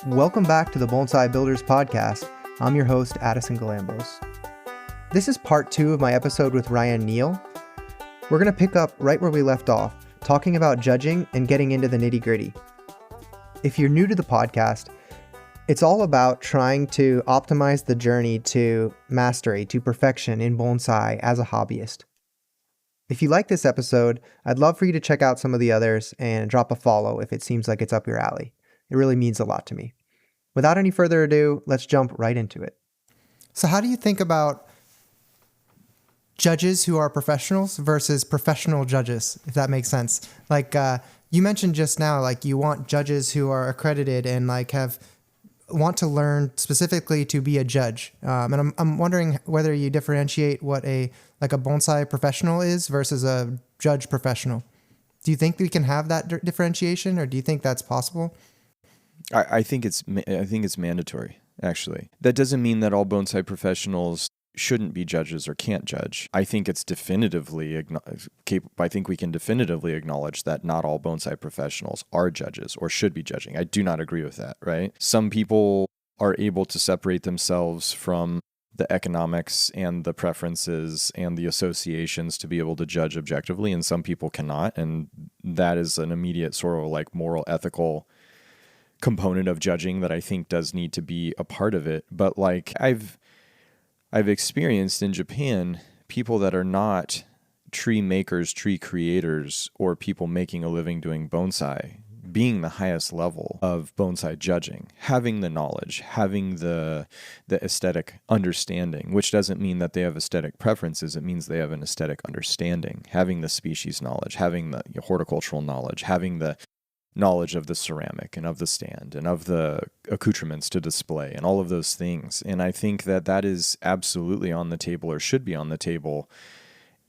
Welcome back to the Bonsai Builders Podcast. I'm your host, Addison Galambos. This is part 2 of my episode with Ryan Neal. We're going to pick up right where we left off, talking about judging and getting into the nitty-gritty. If you're new to the podcast, it's all about trying to optimize the journey to mastery, to perfection in bonsai as a hobbyist. If you like this episode, I'd love for you to check out some of the others and drop a follow if it seems like it's up your alley. It really means a lot to me. Without any further ado, let's jump right into it. So how do you think about judges who are professionals versus professional judges, if that makes sense? Like you mentioned just now, like you want judges who are accredited and like want to learn specifically to be a judge. And I'm wondering whether you differentiate what a bonsai professional is versus a judge professional. Do you think we can have that differentiation, or do you think that's possible? I think it's mandatory, actually. That doesn't mean that all bonsai professionals shouldn't be judges or can't judge. I think it's I think we can definitively acknowledge that not all bonsai professionals are judges or should be judging. I do not agree with that, right? Some people are able to separate themselves from the economics and the preferences and the associations to be able to judge objectively, and some people cannot. And that is an immediate sort of like moral, ethical component of judging that I think does need to be a part of it. But like I've experienced in Japan people that are not tree makers, tree creators, or people making a living doing bonsai being the highest level of bonsai judging, having the knowledge, having the aesthetic understanding, which doesn't mean that they have aesthetic preferences. It means they have an aesthetic understanding, having the species knowledge, having the horticultural knowledge, having the knowledge of the ceramic and of the stand and of the accoutrements to display and all of those things. And I think that is absolutely on the table, or should be on the table,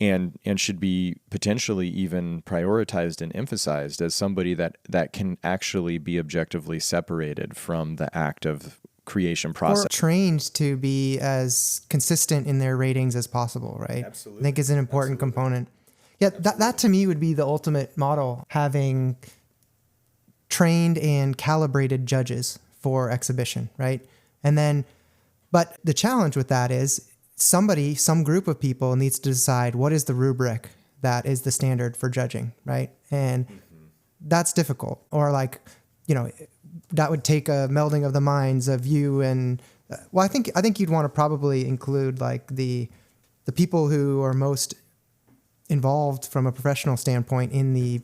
and should be potentially even prioritized and emphasized as somebody that can actually be objectively separated from the act of creation process. Or trained to be as consistent in their ratings as possible, right? Absolutely. I think is an important component. Yeah, that to me would be the ultimate model, having trained and calibrated judges for exhibition, right? But the challenge with that is some group of people needs to decide what is the rubric that is the standard for judging, right? And that's difficult. Or that would take a melding of the minds of you and, I think you'd want to probably include like the people who are most involved from a professional standpoint in the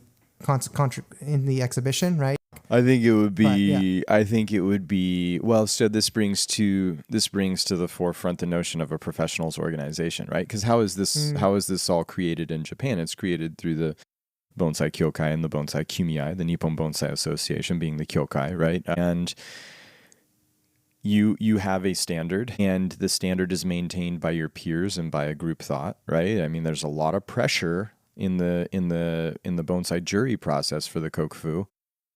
exhibition, right? I think it would be. Well, so this brings to the forefront the notion of a professionals organization, right? Because how is this all created in Japan? It's created through the Bonsai Kyokai and the Bonsai Kumei, the Nippon Bonsai Association being the Kyokai, right? And you have a standard, and the standard is maintained by your peers and by a group thought, right? I mean, there's a lot of pressure in the bonsai jury process for the kokufu.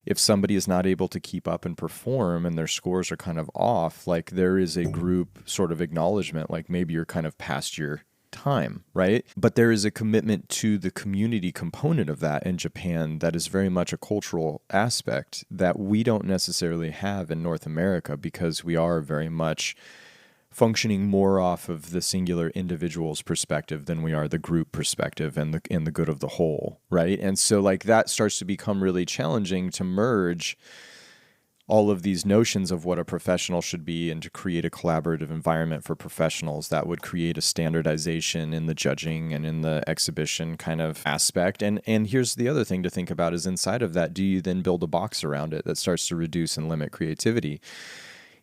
If somebody is not able to keep up and perform and their scores are kind of off, like there is a group sort of acknowledgement, like maybe you're kind of past your time, right? But there is a commitment to the community component of that in Japan that is very much a cultural aspect that we don't necessarily have in North America, because we are very much functioning more off of the singular individual's perspective than we are the group perspective and the good of the whole, right? And so like that starts to become really challenging to merge all of these notions of what a professional should be and to create a collaborative environment for professionals that would create a standardization in the judging and in the exhibition kind of aspect. And here's the other thing to think about is inside of that, do you then build a box around it that starts to reduce and limit creativity?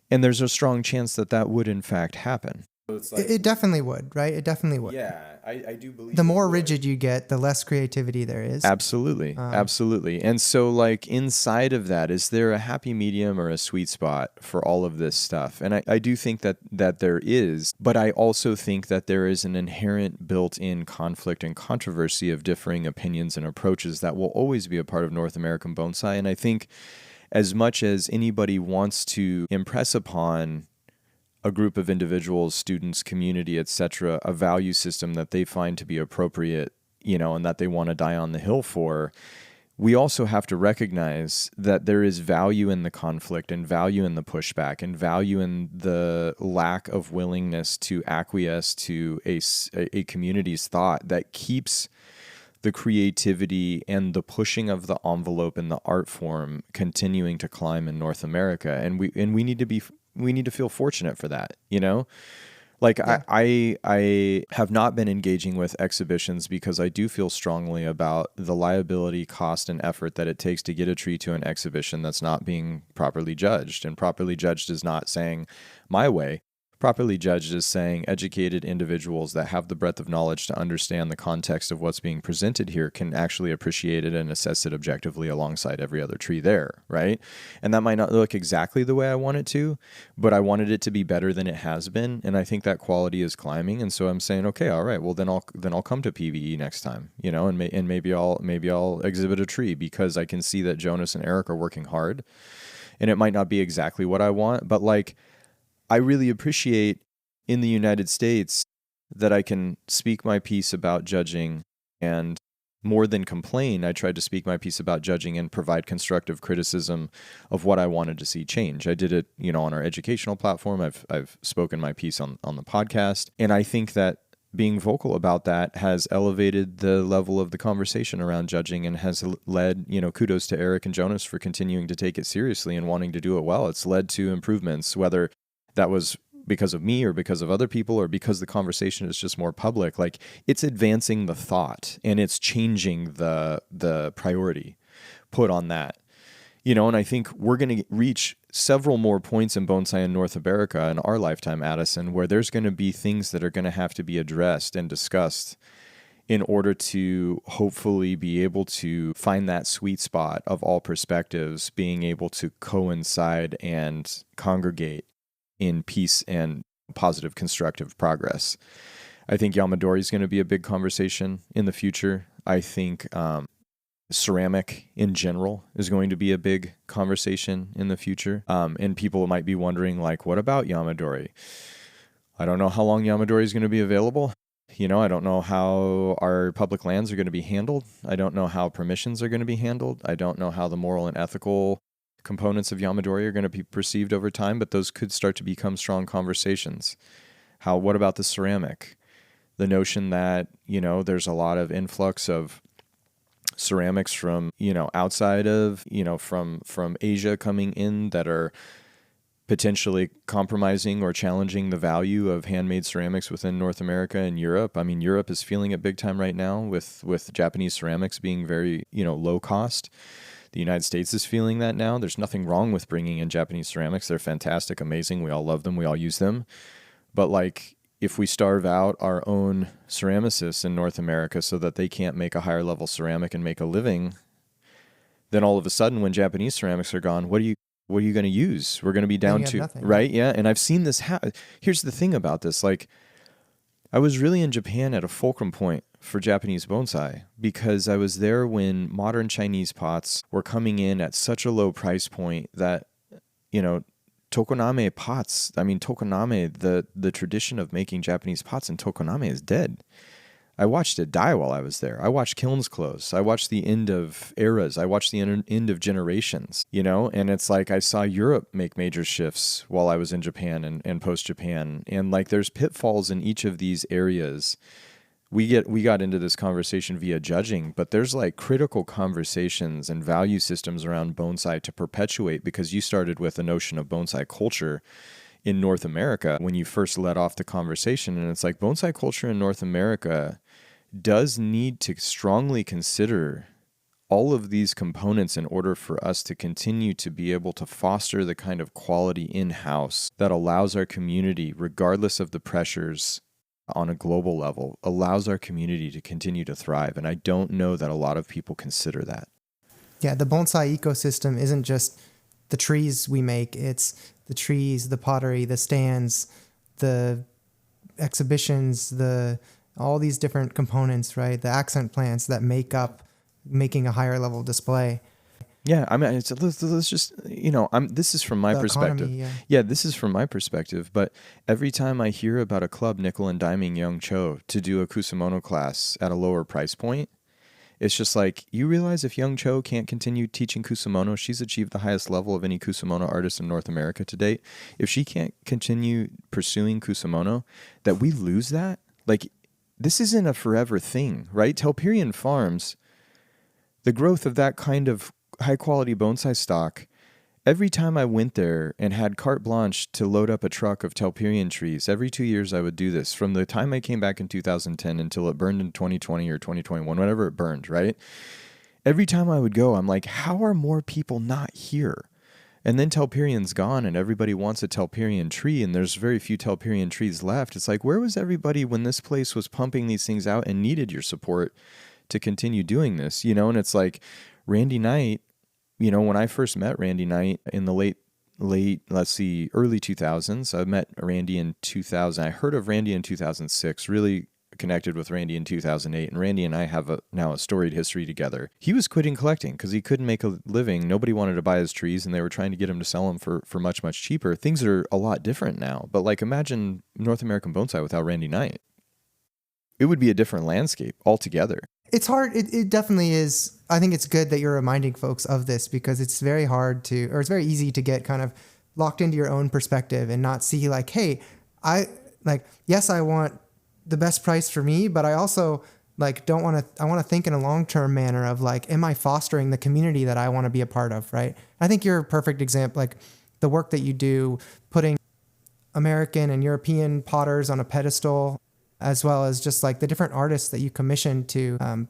And there's a strong chance that would, in fact, happen. So it definitely would, right? It definitely would. Yeah, I do believe the more rigid you get, the less creativity there is. Absolutely. And so, like, inside of that, is there a happy medium or a sweet spot for all of this stuff? And I do think that there is, but I also think that there is an inherent built-in conflict and controversy of differing opinions and approaches that will always be a part of North American bonsai. And I think as much as anybody wants to impress upon a group of individuals, students, community, etc., a value system that they find to be appropriate, and that they want to die on the hill for, we also have to recognize that there is value in the conflict and value in the pushback and value in the lack of willingness to acquiesce to a community's thought that keeps the creativity and the pushing of the envelope in the art form continuing to climb in North America. And we need to feel fortunate for that, you know? Like, yeah. I have not been engaging with exhibitions because I do feel strongly about the liability, cost, and effort that it takes to get a tree to an exhibition that's not being properly judged. And properly judged is not saying my way. Properly judged is saying educated individuals that have the breadth of knowledge to understand the context of what's being presented here can actually appreciate it and assess it objectively alongside every other tree there, right? And that might not look exactly the way I want it to, but I wanted it to be better than it has been, and I think that quality is climbing. And so I'm saying, okay, all right, well then I'll come to PVE next time, you know, and maybe I'll exhibit a tree because I can see that Jonas and Eric are working hard, and it might not be exactly what I want, but like, I really appreciate in the United States that I can speak my piece about judging, and more than complain, I tried to speak my piece about judging and provide constructive criticism of what I wanted to see change. I did it, you know, on our educational platform. I've spoken my piece on the podcast, and I think that being vocal about that has elevated the level of the conversation around judging and has led, you know, kudos to Eric and Jonas for continuing to take it seriously and wanting to do it well. It's led to improvements, whether that was because of me or because of other people or because the conversation is just more public. Like, it's advancing the thought and it's changing the priority put on that. You know, and I think we're going to reach several more points in bonsai in North America in our lifetime, Addison, where there's going to be things that are going to have to be addressed and discussed in order to hopefully be able to find that sweet spot of all perspectives being able to coincide and congregate in peace and positive, constructive progress. I think Yamadori is going to be a big conversation in the future. I think ceramic in general is going to be a big conversation in the future. And people might be wondering, like, what about Yamadori? I don't know how long Yamadori is going to be available. You know, I don't know how our public lands are going to be handled. I don't know how permissions are going to be handled. I don't know how the moral and ethical components of Yamadori are going to be perceived over time, but those could start to become strong conversations. What about the ceramic? The notion that, you know, there's a lot of influx of ceramics from, you know, outside of, you know, from Asia coming in that are potentially compromising or challenging the value of handmade ceramics within North America and Europe. I mean, Europe is feeling it big time right now with Japanese ceramics being very, you know, low cost. The United States is feeling that now. There's nothing wrong with bringing in Japanese ceramics. They're fantastic, amazing. We all love them. We all use them. But like, if we starve out our own ceramicists in North America so that they can't make a higher level ceramic and make a living, then all of a sudden when Japanese ceramics are gone, what are you going to use? We're going to be down to nothing, right? Yeah. And I've seen this here's the thing about this. Like, I was really in Japan at a fulcrum point for Japanese bonsai because I was there when modern Chinese pots were coming in at such a low price point that, you know, tokoname pots, I mean, tokoname, the tradition of making Japanese pots in tokoname is dead. I watched it die while I was there. I watched kilns close. I watched the end of eras. I watched the end of generations, you know? And it's like I saw Europe make major shifts while I was in Japan and post-Japan. And like there's pitfalls in each of these areas. We got into this conversation via judging, but there's like critical conversations and value systems around bonsai to perpetuate, because you started with a notion of bonsai culture in North America when you first led off the conversation. And it's like bonsai culture in North America does need to strongly consider all of these components in order for us to continue to be able to foster the kind of quality in-house that allows our community, regardless of the pressures on a global level, allows our community to continue to thrive. And I don't know that a lot of people consider that. Yeah, the bonsai ecosystem isn't just the trees we make, it's the trees, the pottery, the stands, the exhibitions, all these different components, right? The accent plants that make up making a higher level display. Yeah, I mean, let's just, you know, this is from my perspective. Economy, yeah, this is from my perspective. But every time I hear about a club nickel and diming Young Cho to do a Kusamono class at a lower price point, It's just like, you realize if Young Cho can't continue teaching kusamono, she's achieved the highest level of any kusamono artist in North America to date. If she can't continue pursuing kusamono, that we lose that? Like, this isn't a forever thing, right? Telperion Farms, the growth of that kind of high quality bonsai stock, every time I went there and had carte blanche to load up a truck of Telperion trees, every 2 years I would do this. From the time I came back in 2010 until it burned in 2020 or 2021, whenever it burned, right? Every time I would go, I'm like, how are more people not here? And then Telperion's gone and everybody wants a Telperion tree and there's very few Telperion trees left. It's like, where was everybody when this place was pumping these things out and needed your support to continue doing this? You know, and it's like Randy Knight, you know, when I first met Randy Knight in the early 2000s, I met Randy in 2000. I heard of Randy in 2006, really connected with Randy in 2008. And Randy and I have now a storied history together. He was quitting collecting because he couldn't make a living. Nobody wanted to buy his trees and they were trying to get him to sell them for much, much cheaper. Things are a lot different now. But like, imagine North American bonsai without Randy Knight. It would be a different landscape altogether. It's hard. It definitely is. I think it's good that you're reminding folks of this because it's very hard to, or it's very easy to get kind of locked into your own perspective and not see like, hey, yes, I want the best price for me, but I also like I want to think in a long-term manner of like, am I fostering the community that I want to be a part of, right? I think you're a perfect example, like the work that you do, putting American and European potters on a pedestal, as well as just like the different artists that you commission to,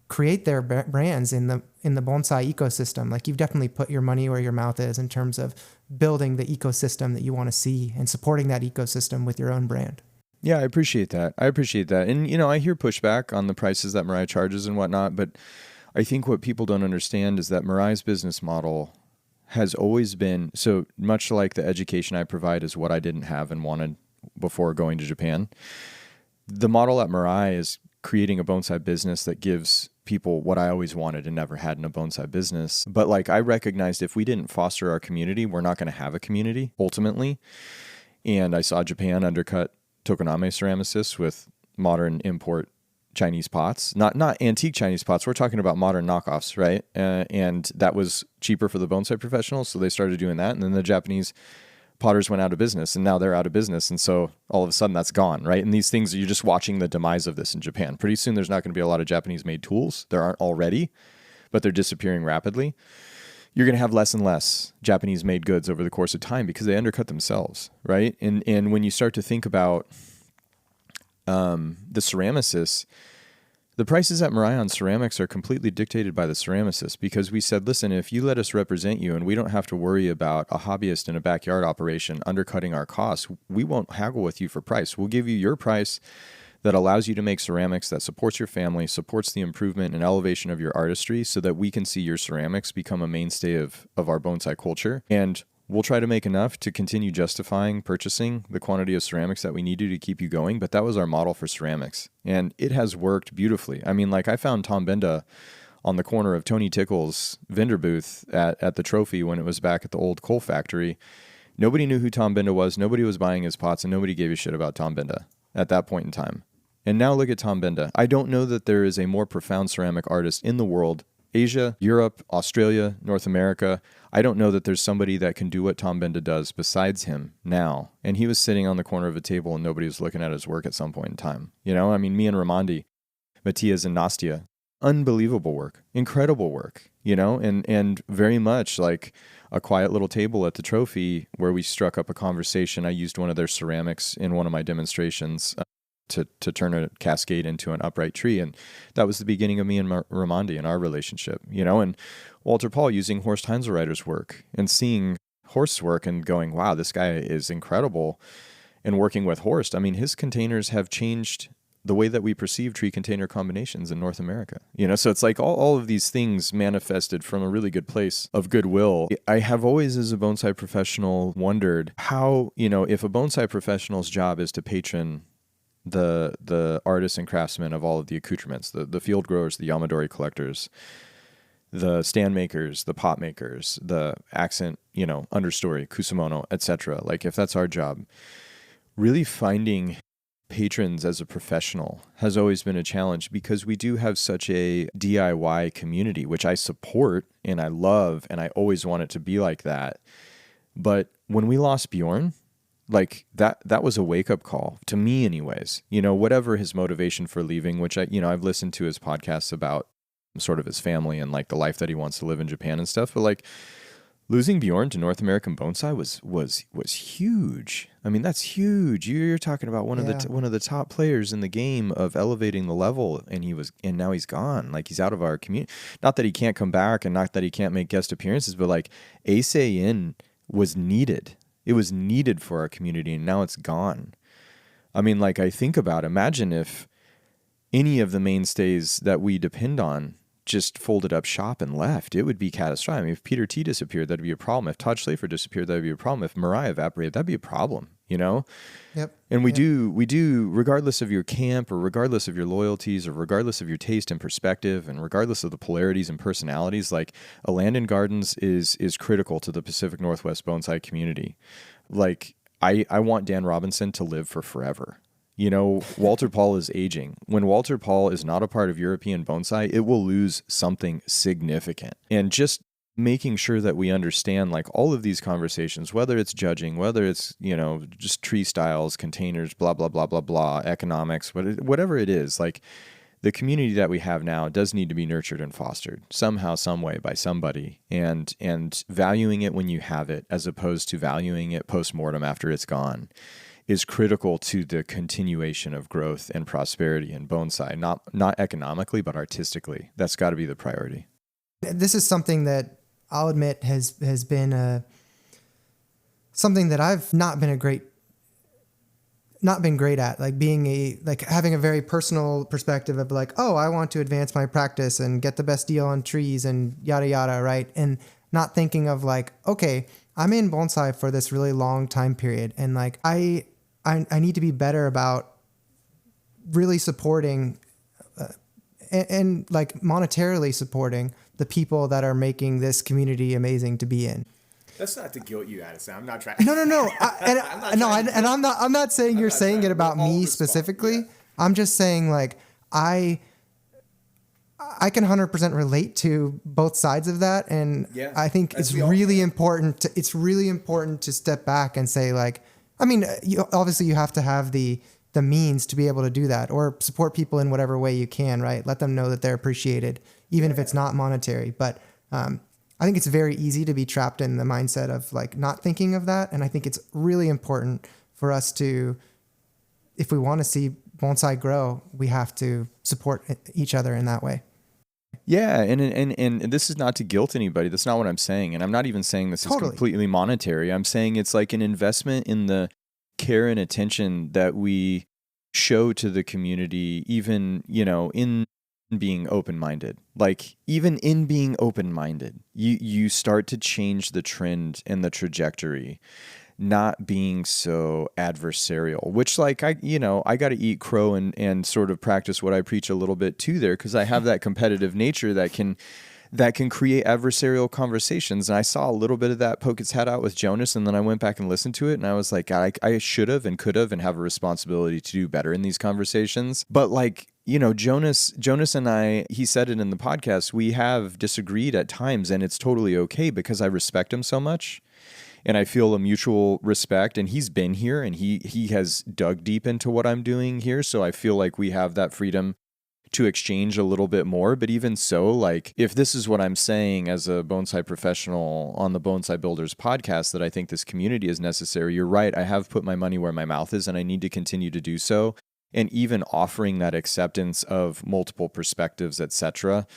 create their brands in the bonsai ecosystem. Like you've definitely put your money where your mouth is in terms of building the ecosystem that you want to see and supporting that ecosystem with your own brand. Yeah, I appreciate that. And, you know, I hear pushback on the prices that Mirai charges and whatnot, but I think what people don't understand is that Mirai's business model has always been, so much like the education I provide is what I didn't have and wanted before going to Japan. The model at Mirai is creating a bonsai business that gives people what I always wanted and never had in a bonsai business. But like, I recognized if we didn't foster our community, we're not going to have a community ultimately. And I saw Japan undercut tokoname ceramicists with modern import Chinese pots, not antique Chinese pots. We're talking about modern knockoffs, right? And that was cheaper for the bonsai professionals. So they started doing that. And then the Japanese potters went out of business and now they're out of business. And so all of a sudden that's gone, right? And these things, you're just watching the demise of this in Japan. Pretty soon there's not going to be a lot of Japanese made tools. There aren't already, but they're disappearing rapidly. You're going to have less and less Japanese made goods over the course of time because they undercut themselves, right? And when you start to think about the ceramicists, the prices at Mirai on ceramics are completely dictated by the ceramicist because we said, listen, if you let us represent you and we don't have to worry about a hobbyist in a backyard operation undercutting our costs, we won't haggle with you for price. We'll give you your price that allows you to make ceramics that supports your family, supports the improvement and elevation of your artistry so that we can see your ceramics become a mainstay of our bonsai culture. And we'll try to make enough to continue justifying purchasing the quantity of ceramics that we need to keep you going. But that was our model for ceramics. And it has worked beautifully. I mean, like I found Tom Benda on the corner of Tony Tickle's vendor booth at the Trophy when it was back at the old coal factory. Nobody knew who Tom Benda was. Nobody was buying his pots and nobody gave a shit about Tom Benda at that point in time. And now look at Tom Benda. I don't know that there is a more profound ceramic artist in the world, Asia, Europe, Australia, North America. I don't know that there's somebody that can do what Tom Benda does besides him now. And he was sitting on the corner of a table and nobody was looking at his work at some point in time. You know, I mean, me and Ramondi, Matthias and Nastia, unbelievable work, incredible work, you know, and very much like a quiet little table at the Trophy where we struck up a conversation. I used one of their ceramics in one of my demonstrations to turn a cascade into an upright tree. And that was the beginning of me and Ramondi and our relationship, you know, and Walter Paul using Horst Heinzelreiter's work and seeing Horst's work and going, wow, this guy is incredible. And working with Horst, I mean, his containers have changed the way that we perceive tree container combinations in North America. You know, so it's like all of these things manifested from a really good place of goodwill. I have always, as a bonsai professional, wondered how, you know, if a bonsai professional's job is to patron the artists and craftsmen of all of the accoutrements, the field growers, the Yamadori collectors, the stand makers, the pot makers, the accent, you know, understory, kusamono, etc. Like if that's our job, really finding patrons as a professional has always been a challenge because we do have such a DIY community, which I support and I love, and I always want it to be like that. But when we lost Bjorn, like that was a wake-up call to me anyways. Whatever his motivation for leaving, which I've listened to his podcasts about sort of his family and like the life that he wants to live in Japan and stuff, but like losing Bjorn to North American Bonsai was huge. I mean, that's huge. You're talking about one of the top players in the game of elevating the level, and now he's gone. Like, he's out of our community. Not that he can't come back, and not that he can't make guest appearances, but like Ace in was needed. It was needed for our community, and now it's gone. I mean, like, I think about, imagine if any of the mainstays that we depend on just folded up shop and left. It would be catastrophic. I mean, if Peter T disappeared, that'd be a problem. If Todd Schlafer disappeared, that'd be a problem. If Mirai evaporated, that'd be a problem, Yep. And we do, regardless of your camp or regardless of your loyalties or regardless of your taste and perspective and regardless of the polarities and personalities, like, a land and gardens is critical to the Pacific Northwest bonsai community. Like, I want Dan Robinson to live for forever. Walter Paul is aging. When Walter Paul is not a part of European bonsai, it will lose something significant. And just making sure that we understand, like, all of these conversations, whether it's judging, whether it's, just tree styles, containers, blah, blah, blah, blah, blah, economics, whatever it is, like, the community that we have now does need to be nurtured and fostered somehow, some way by somebody, and valuing it when you have it as opposed to valuing it post-mortem after it's gone is critical to the continuation of growth and prosperity in bonsai, not economically, but artistically. That's got to be the priority. This is something that I'll admit has been something that I've not been great at, like having a very personal perspective of like, oh, I want to advance my practice and get the best deal on trees and yada, yada. Right. And not thinking of like, okay, I'm in bonsai for this really long time period. And like, I need to be better about really supporting and like monetarily supporting the people that are making this community amazing to be in. That's not to guilt you, Addison. I'm not trying. No. I'm not saying you're saying it about me specifically. Yeah. I'm just saying like I can 100% relate to both sides of that, and I think it's really important. It's really important to step back and say like, I mean, obviously you have to have the means to be able to do that, or support people in whatever way you can, right? Let them know that they're appreciated, even if it's not monetary. But I think it's very easy to be trapped in the mindset of like not thinking of that. And I think it's really important for us to, if we want to see bonsai grow, we have to support each other in that way. Yeah, and this is not to guilt anybody. That's not what I'm saying. And I'm not even saying this is completely monetary. I'm saying it's like an investment in the care and attention that we show to the community, even, in being open-minded. Like, even in being open-minded, you start to change the trend and the trajectory, not being so adversarial, which like I got to eat crow and sort of practice what I preach a little bit too there, because I have that competitive nature that can create adversarial conversations. And I saw a little bit of that poke its head out with Jonas, and then I went back and listened to it, and I was like, I should have and could have and have a responsibility to do better in these conversations. But like, Jonas and I, he said it in the podcast, we have disagreed at times, and it's totally okay because I respect him so much. And I feel a mutual respect, and he's been here and he has dug deep into what I'm doing here. So I feel like we have that freedom to exchange a little bit more. But even so, like, if this is what I'm saying as a bonsai professional on the Bonsai Builders podcast, that I think this community is necessary, you're right. I have put my money where my mouth is, and I need to continue to do so. And even offering that acceptance of multiple perspectives, etc.,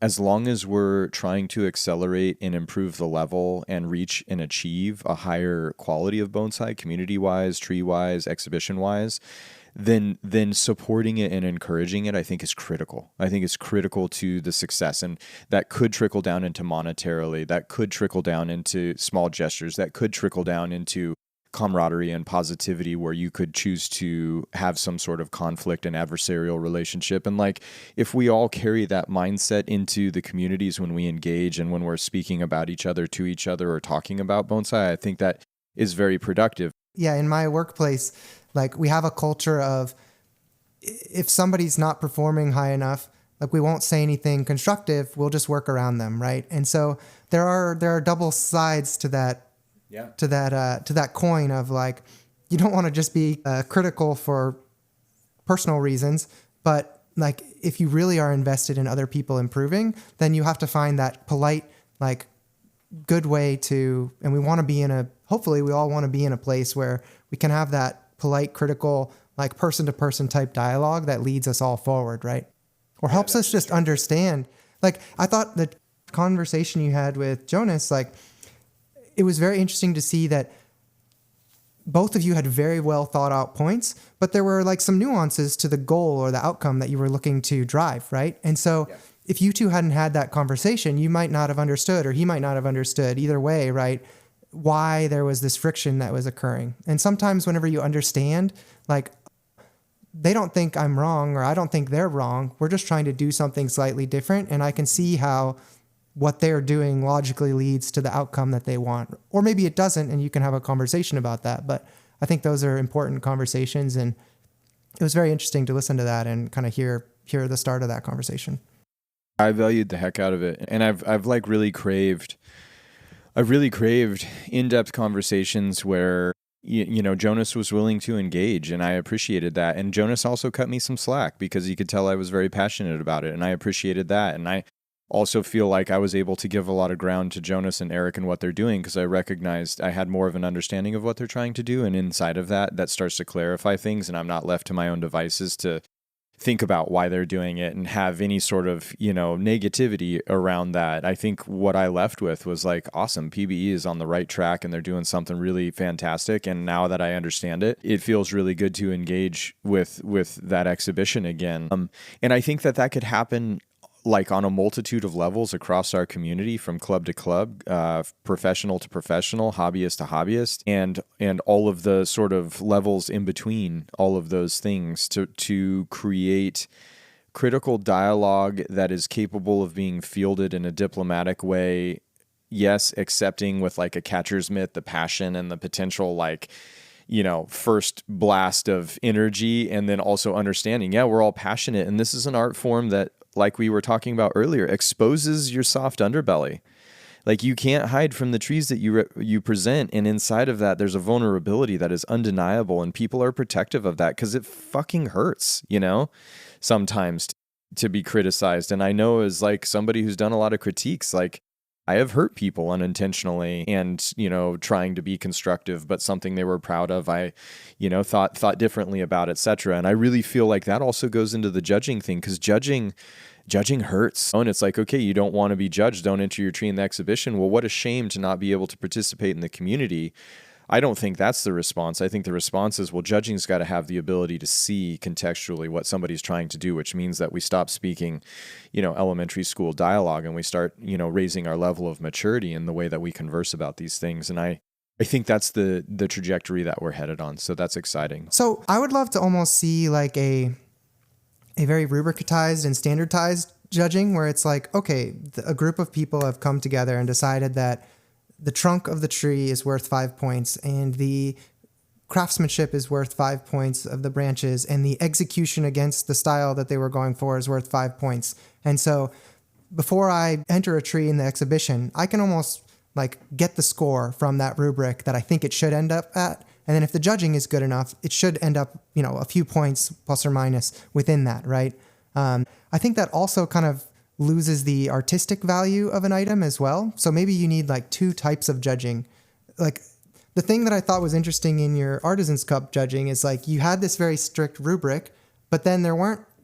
as long as we're trying to accelerate and improve the level and reach and achieve a higher quality of bonsai, community-wise, tree-wise, exhibition-wise, then supporting it and encouraging it, I think, is critical. I think it's critical to the success. And that could trickle down into monetarily. That could trickle down into small gestures. That could trickle down into camaraderie and positivity, where you could choose to have some sort of conflict and adversarial relationship. And like, if we all carry that mindset into the communities when we engage and when we're speaking about each other to each other or talking about bonsai, I think that is very productive. Yeah, in my workplace, Like we have a culture of if somebody's not performing high enough, like we won't say anything constructive, we'll just work around them, right? And so there are double sides to that to that coin of like you don't want to just be critical for personal reasons, but like if you really are invested in other people improving, then you have to find that polite, like good way to, and we want to be hopefully we all want to be in a place where we can have that polite, critical, like person to person type dialogue that leads us all forward, right? Or helps us just understand. Like I thought the conversation you had with Jonas, like it was very interesting to see that both of you had very well thought out points, but there were like some nuances to the goal or the outcome that you were looking to drive, right? And so if you two hadn't had that conversation, you might not have understood, or he might not have understood either way, right? Why there was this friction that was occurring. And sometimes whenever you understand, like they don't think I'm wrong or I don't think they're wrong. We're just trying to do something slightly different. And I can see how what they're doing logically leads to the outcome that they want. Or maybe it doesn't, and you can have a conversation about that. But I think those are important conversations. And it was very interesting to listen to that and kind of hear the start of that conversation. I valued the heck out of it. And I've like really craved in-depth conversations where you know, Jonas was willing to engage, and I appreciated that. And Jonas also cut me some slack because he could tell I was very passionate about it, and I appreciated that. And I also feel like I was able to give a lot of ground to Jonas and Eric and what they're doing because I recognized I had more of an understanding of what they're trying to do. And inside of that starts to clarify things, and I'm not left to my own devices to think about why they're doing it and have any sort of, you know, negativity around that. I think what I left with was like, awesome, PBE is on the right track and they're doing something really fantastic. And now that I understand it, it feels really good to engage with that exhibition again. And I think that could happen like on a multitude of levels across our community, from club to club, professional to professional, hobbyist to hobbyist, and all of the sort of levels in between all of those things to create critical dialogue that is capable of being fielded in a diplomatic way. Yes, accepting with like a catcher's mitt the passion and the potential, like, you know, first blast of energy, and then also understanding, yeah, we're all passionate. And this is an art form that, like we were talking about earlier, exposes your soft underbelly. Like you can't hide from the trees that you present. And inside of that, there's a vulnerability that is undeniable. And people are protective of that because it fucking hurts, you know, sometimes to be criticized. And I know as like somebody who's done a lot of critiques, like I have hurt people unintentionally and, you know, trying to be constructive, but something they were proud of, I, you know, thought differently about, etc. And I really feel like that also goes into the judging thing, because judging hurts. And it's like, okay, you don't want to be judged. Don't enter your tree in the exhibition. Well, what a shame to not be able to participate in the community. I don't think that's the response. I think the response is, well, judging's got to have the ability to see contextually what somebody's trying to do, which means that we stop speaking, you know, elementary school dialogue, and we start, you know, raising our level of maturity in the way that we converse about these things. And I think that's the trajectory that we're headed on. So that's exciting. So I would love to almost see like a very rubricatized and standardized judging, where it's like, okay, a group of people have come together and decided that the trunk of the tree is worth 5 points, and the craftsmanship is worth 5 points of the branches, and the execution against the style that they were going for is worth 5 points. And so before I enter a tree in the exhibition, I can almost like get the score from that rubric that I think it should end up at. And then if the judging is good enough, it should end up, you know, a few points plus or minus within that, right? I think that also kind of loses the artistic value of an item as well. So maybe you need like two types of judging. Like the thing that I thought was interesting in your Artisan's Cup judging is like you had this very strict rubric, but then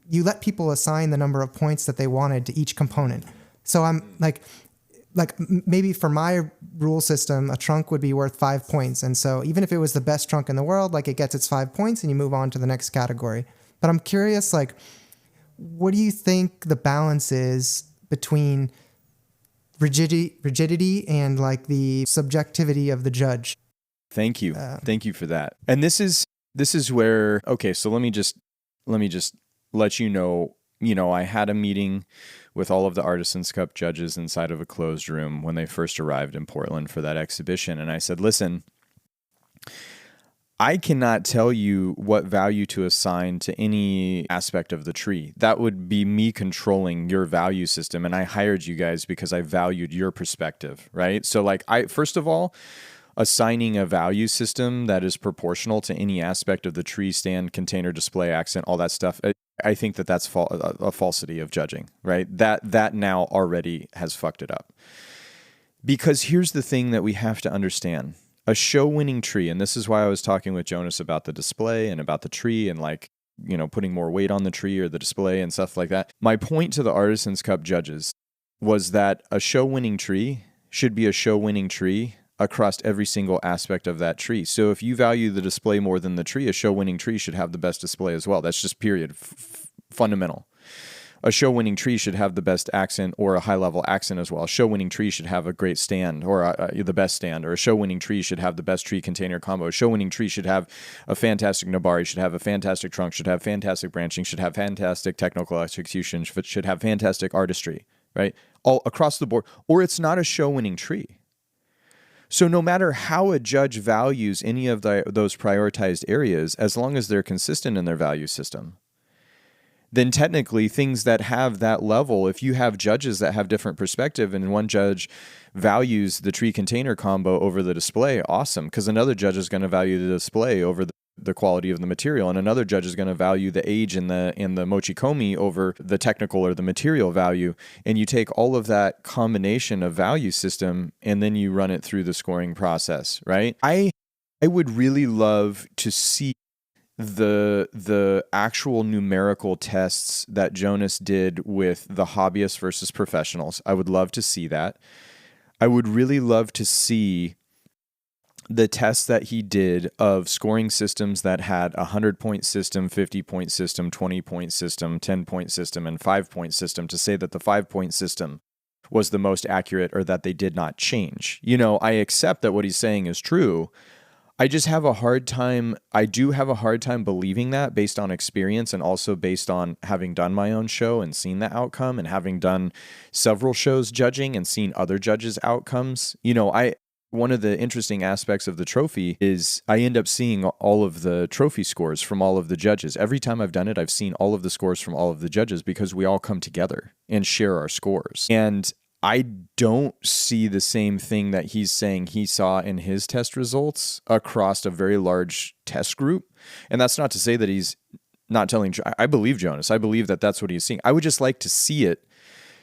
you let people assign the number of points that they wanted to each component. So I'm like maybe for my rule system, a trunk would be worth 5 points. And so even if it was the best trunk in the world, like it gets its 5 points and you move on to the next category. But I'm curious, like, what do you think the balance is between rigidity and like the subjectivity of the judge? Thank you. Thank you for that. And this is where, okay, so let me just let you know, I had a meeting with all of the Artisan's Cup judges inside of a closed room when they first arrived in Portland for that exhibition. And I said, listen, I cannot tell you what value to assign to any aspect of the tree. That would be me controlling your value system. And I hired you guys because I valued your perspective, right? So like first of all, assigning a value system that is proportional to any aspect of the tree, stand, container, display, accent, all that stuff. I think that that's a falsity of judging, right? That now already has fucked it up. Because here's the thing that we have to understand. A show-winning tree, and this is why I was talking with Jonas about the display and about the tree and like, putting more weight on the tree or the display and stuff like that. My point to the Artisans Cup judges was that a show-winning tree should be a show-winning tree across every single aspect of that tree. So if you value the display more than the tree, a show-winning tree should have the best display as well. That's just period, fundamental. A show-winning tree should have the best accent or a high-level accent as well. A show-winning tree should have a great stand or the best stand, or a show-winning tree should have the best tree container combo. A show-winning tree should have a fantastic nabari, should have a fantastic trunk, should have fantastic branching, should have fantastic technical execution, should have fantastic artistry, right? All across the board. Or it's not a show-winning tree. So no matter how a judge values any of those prioritized areas, as long as they're consistent in their value system, then technically things that have that level, if you have judges that have different perspective and one judge values the tree container combo over the display, awesome, because another judge is going to value the display over the quality of the material, and another judge is going to value the age in the mochikomi over the technical or the material value, and you take all of that combination of value system and then you run it through the scoring process, right? I would really love to see the actual numerical tests that Jonas did with the hobbyists versus professionals. I would love to see that. I would really love to see the tests that he did of scoring systems that had a 100-point system, 50-point system, 20-point system, 10-point system, and 5-point system, to say that the 5-point system was the most accurate or that they did not change. I accept that what he's saying is true. I just have a hard time. I do have a hard time believing that based on experience and also based on having done my own show and seen the outcome and having done several shows judging and seen other judges' outcomes. One of the interesting aspects of the trophy is I end up seeing all of the trophy scores from all of the judges. Every time I've done it, I've seen all of the scores from all of the judges because we all come together and share our scores. And I don't see the same thing that he's saying he saw in his test results across a very large test group. And that's not to say that he's not telling. I believe Jonas. I believe that that's what he's seeing. I would just like to see it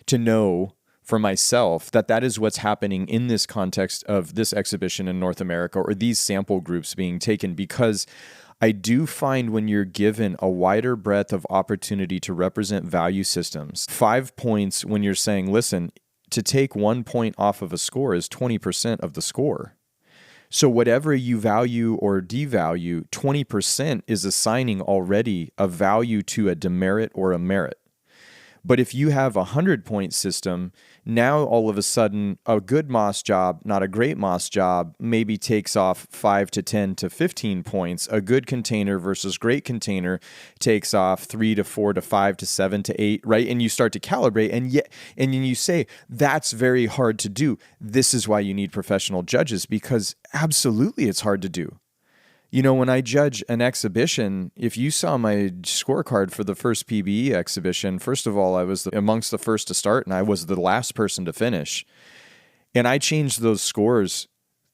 to know for myself that is what's happening in this context of this exhibition in North America or these sample groups being taken, because I do find when you're given a wider breadth of opportunity to represent value systems, 5 points when you're saying, listen, to take 1 point off of a score is 20% of the score. So whatever you value or devalue, 20% is assigning already a value to a demerit or a merit. But if you have a 100-point system, now all of a sudden a good Moss job, not a great Moss job, maybe takes off 5 to 10 to 15 points. A good container versus great container takes off 3 to 4 to 5 to 7 to 8, right? And you start to calibrate, and then you say, that's very hard to do. This is why you need professional judges, because absolutely it's hard to do. When I judge an exhibition, if you saw my scorecard for the first PBE exhibition, first of all, I was amongst the first to start, and I was the last person to finish. And I changed those scores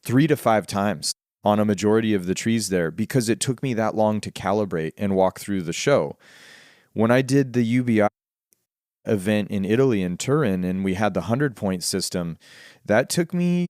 3 to 5 times on a majority of the trees there because it took me that long to calibrate and walk through the show. When I did the UBI event in Italy, in Turin, and we had the 100-point system, that took me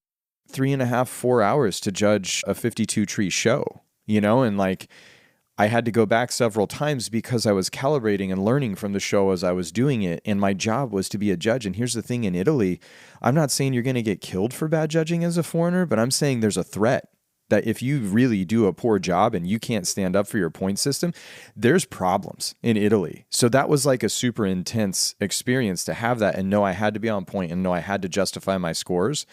3.5, 4 hours to judge a 52 tree show. And I had to go back several times because I was calibrating and learning from the show as I was doing it. And my job was to be a judge. And here's the thing, in Italy, I'm not saying you're going to get killed for bad judging as a foreigner, but I'm saying there's a threat that if you really do a poor job and you can't stand up for your point system, there's problems in Italy. So that was like a super intense experience to have that and know I had to be on point and know I had to justify my scores.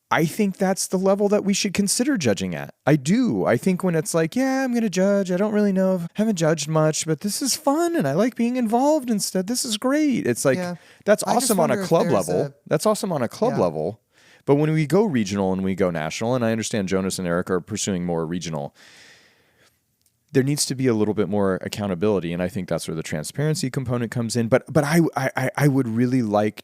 I think that's the level that we should consider judging at. I do. I think when it's like, yeah, I'm going to judge. I don't really know. I haven't judged much, but this is fun and I like being involved instead. This is great. It's like, that's awesome on a club level. That's awesome on a club level. But when we go regional and we go national, and I understand Jonas and Eric are pursuing more regional, there needs to be a little bit more accountability, and I think that's where the transparency component comes in. But I would really like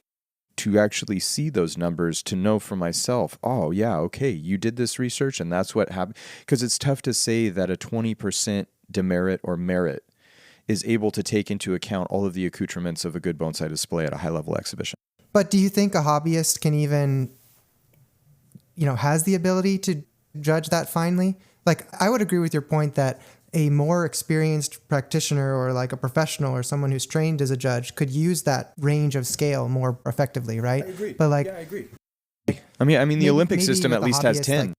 to actually see those numbers to know for myself, oh yeah, okay, you did this research and that's what happened. Because it's tough to say that a 20% demerit or merit is able to take into account all of the accoutrements of a good bonsai display at a high level exhibition. But do you think a hobbyist can even, has the ability to judge that finely? Like, I would agree with your point that a more experienced practitioner or like a professional or someone who's trained as a judge could use that range of scale more effectively, right? I agree. But like, yeah, I agree. I mean, the Olympic maybe system with at the least has hobbyist, 10.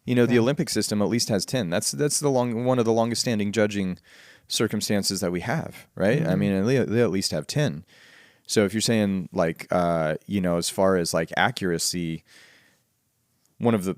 like- The Olympic system at least has 10. That's one of the longest standing judging circumstances that we have, right? Mm-hmm. I mean, they at least have 10. So if you're saying like, as far as like accuracy, one of the,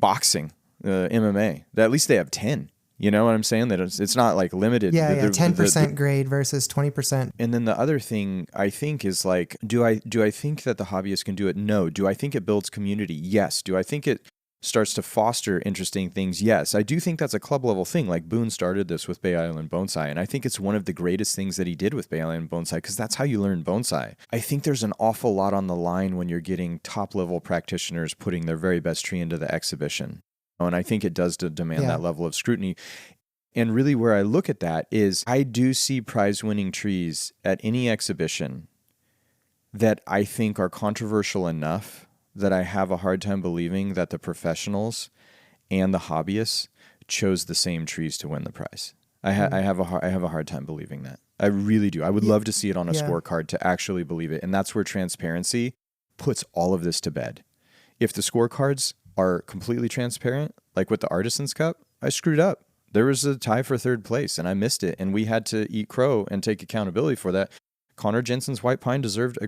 boxing, MMA, at least they have 10. You know what I'm saying? That it's not like limited. Yeah, 10% grade versus 20%. And then the other thing I think is like, do I think that the hobbyist can do it? No. Do I think it builds community? Yes. Do I think it starts to foster interesting things? Yes. I do think that's a club level thing. Like Boone started this with Bay Island Bonsai, and I think it's one of the greatest things that he did with Bay Island Bonsai because that's how you learn bonsai. I think there's an awful lot on the line when you're getting top level practitioners putting their very best tree into the exhibition. And I think it does demand that level of scrutiny. And really where I look at that is I do see prize-winning trees at any exhibition that I think are controversial enough that I have a hard time believing that the professionals and the hobbyists chose the same trees to win the prize. I have a hard time believing that. I really do. I would love to see it on a scorecard to actually believe it. And that's where transparency puts all of this to bed. If the scorecards are completely transparent, like with the Artisans Cup, I screwed up. There was a tie for third place and I missed it, and we had to eat crow and take accountability for that. Connor Jensen's white pine deserved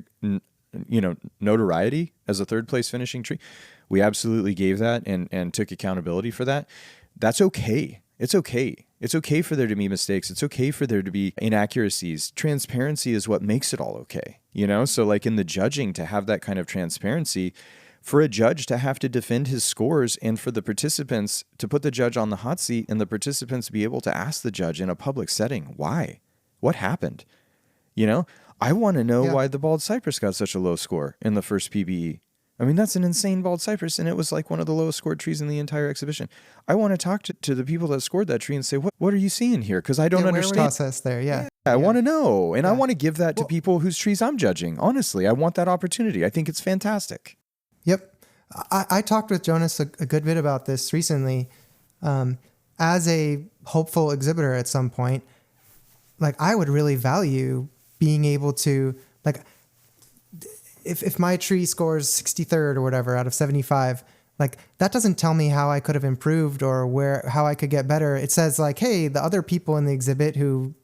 notoriety as a third place finishing tree. We absolutely gave that and took accountability for that. That's okay. It's okay. It's okay for there to be mistakes. It's okay for there to be inaccuracies. Transparency is what makes it all okay. So like in the judging, to have that kind of transparency, for a judge to have to defend his scores and for the participants to put the judge on the hot seat and the participants be able to ask the judge in a public setting, why? What happened? I want to know why the bald cypress got such a low score in the first PBE. I mean, that's an insane bald cypress, and it was like one of the lowest scored trees in the entire exhibition. I want to talk to the people that scored that tree and say, what are you seeing here? Because I don't understand. Process there, I want to know, and I want to give that to people whose trees I'm judging. Honestly, I want that opportunity. I think it's fantastic. Yep. I talked with Jonas a good bit about this recently. As a hopeful exhibitor at some point, like I would really value being able to, like, if my tree scores 63rd or whatever out of 75, like that doesn't tell me how I could have improved or how I could get better. It says like, hey, the other people in the exhibit who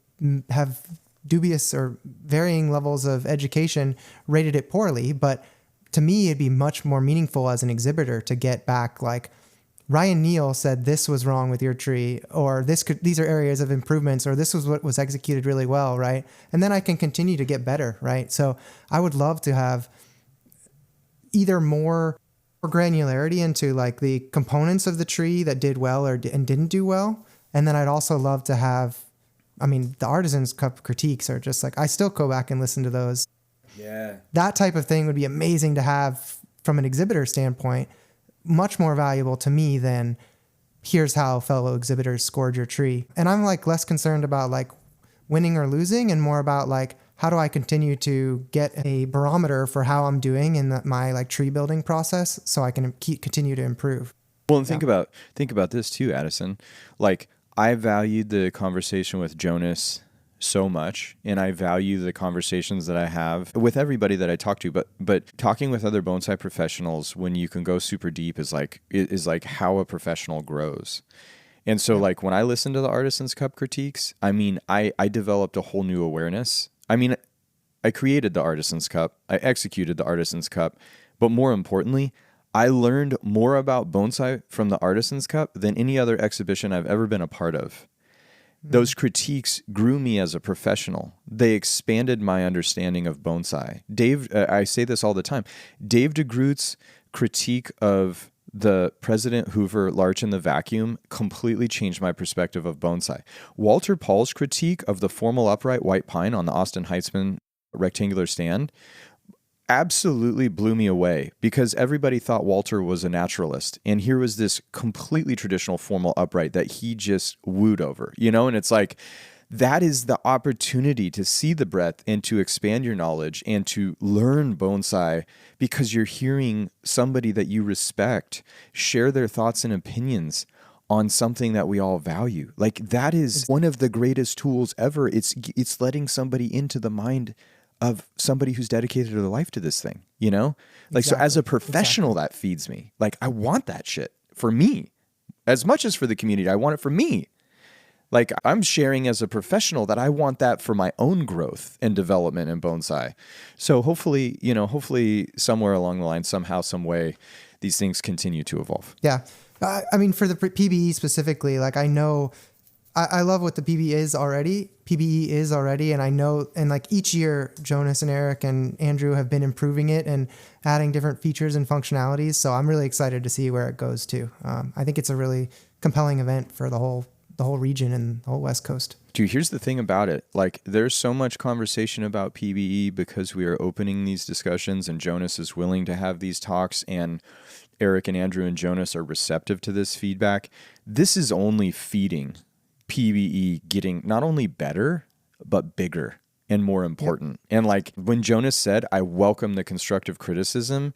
have dubious or varying levels of education rated it poorly, but to me, it'd be much more meaningful as an exhibitor to get back like, Ryan Neal said this was wrong with your tree, or these are areas of improvements, or this was what was executed really well, right? And then I can continue to get better, right? So I would love to have either more granularity into like the components of the tree that did well and didn't do well. And then I'd also love to have, the Artisans Cup critiques are just like, I still go back and listen to those. Yeah. That type of thing would be amazing to have from an exhibitor standpoint, much more valuable to me than here's how fellow exhibitors scored your tree. And I'm like less concerned about like winning or losing and more about like, how do I continue to get a barometer for how I'm doing in my like tree building process so I can continue to improve. Well, and think about this too, Addison. Like I valued the conversation with Jonas so much, and I value the conversations that I have with everybody that I talk to, but talking with other bonsai professionals when you can go super deep is like how a professional grows. And so like when I listen to the Artisans Cup critiques, I developed a whole new awareness. I created the Artisans Cup, I executed the Artisans Cup, but more importantly, I learned more about bonsai from the Artisans Cup than any other exhibition I've ever been a part of. Those critiques grew me as a professional. They expanded my understanding of bonsai. I say this all the time. Dave DeGroot's critique of the President Hoover Larch in the Vacuum completely changed my perspective of bonsai. Walter Paul's critique of the formal upright white pine on the Austin Heitzman rectangular stand absolutely blew me away, because everybody thought Walter was a naturalist, and here was this completely traditional formal upright that he just wooed over, and it's like, that is the opportunity to see the breadth and to expand your knowledge and to learn bonsai, because you're hearing somebody that you respect share their thoughts and opinions on something that we all value. Like, that is one of the greatest tools ever. It's letting somebody into the mind of somebody who's dedicated their life to this thing, Like, exactly. So as a professional, that feeds me. Like, I want that shit for me as much as for the community. I want it for me. Like, I'm sharing as a professional that I want that for my own growth and development in bonsai. So hopefully somewhere along the line, somehow, some way, these things continue to evolve. Yeah. I mean, for the PBE specifically, like, I know, I love what the PBE is already. And I know, and like each year, Jonas and Eric and Andrew have been improving it and adding different features and functionalities. So I'm really excited to see where it goes to. I think it's a really compelling event for the whole region and the whole West Coast. Dude, here's the thing about it. Like, there's so much conversation about PBE because we are opening these discussions, and Jonas is willing to have these talks, and Eric and Andrew and Jonas are receptive to this feedback. This is only feeding PBE getting not only better, but bigger and more important. Yep. And like, when Jonas said, I welcome the constructive criticism,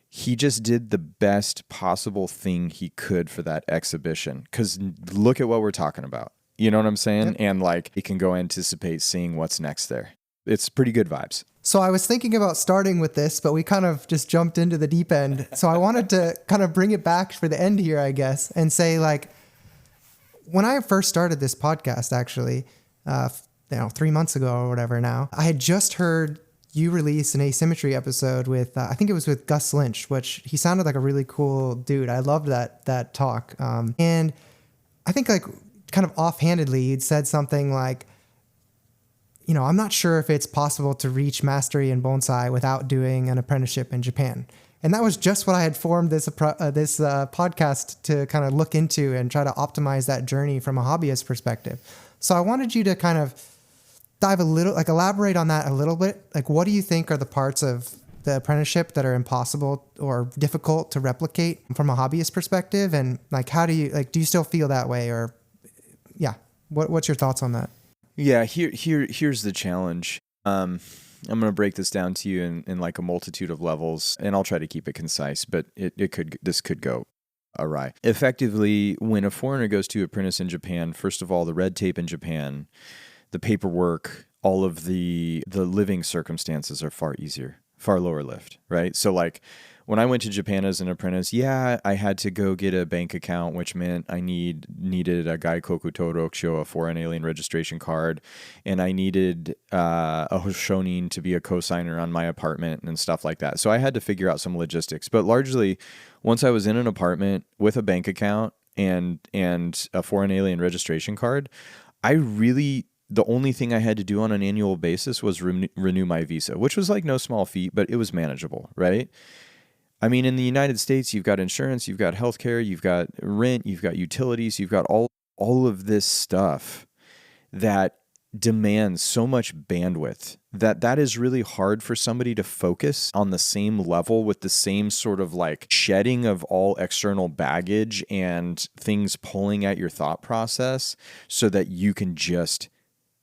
he just did the best possible thing he could for that exhibition. Because look at what we're talking about. You know what I'm saying? Yep. And like, he can go anticipate seeing what's next there. It's pretty good vibes. So I was thinking about starting with this, but we kind of just jumped into the deep end. So I wanted to kind of bring it back for the end here, I guess, and say, like, when I first started this podcast, actually, 3 months ago or whatever now, I had just heard you release an Asymmetry episode with, I think it was with Gus Lynch, which he sounded like a really cool dude. I loved that talk. And I think, like, kind of offhandedly, you'd said something like, I'm not sure if it's possible to reach mastery in bonsai without doing an apprenticeship in Japan. And that was just what I had formed this podcast to kind of look into and try to optimize that journey from a hobbyist perspective. So I wanted you to kind of dive a little, like, elaborate on that a little bit. Like, what do you think are the parts of the apprenticeship that are impossible or difficult to replicate from a hobbyist perspective? And like, how do you still feel that way? Or yeah, what's your thoughts on that? Yeah, here's the challenge. I'm going to break this down to you in like a multitude of levels, and I'll try to keep it concise, but this could go awry. Effectively, when a foreigner goes to apprentice in Japan, first of all, the red tape in Japan, the paperwork, all of the living circumstances are far easier, far lower lift, right? So like, when I went to Japan as an apprentice, I had to go get a bank account, which meant I needed a Gaikoku Torokusho, a foreign alien registration card, and I needed a Hoshonin to be a cosigner on my apartment and stuff like that. So I had to figure out some logistics. But largely, once I was in an apartment with a bank account and a foreign alien registration card, the only thing I had to do on an annual basis was renew my visa, which was like no small feat, but it was manageable, right? I mean, in the United States, you've got insurance, you've got healthcare, you've got rent, you've got utilities, you've got all of this stuff that demands so much bandwidth that is really hard for somebody to focus on the same level with the same sort of like shedding of all external baggage and things pulling at your thought process so that you can just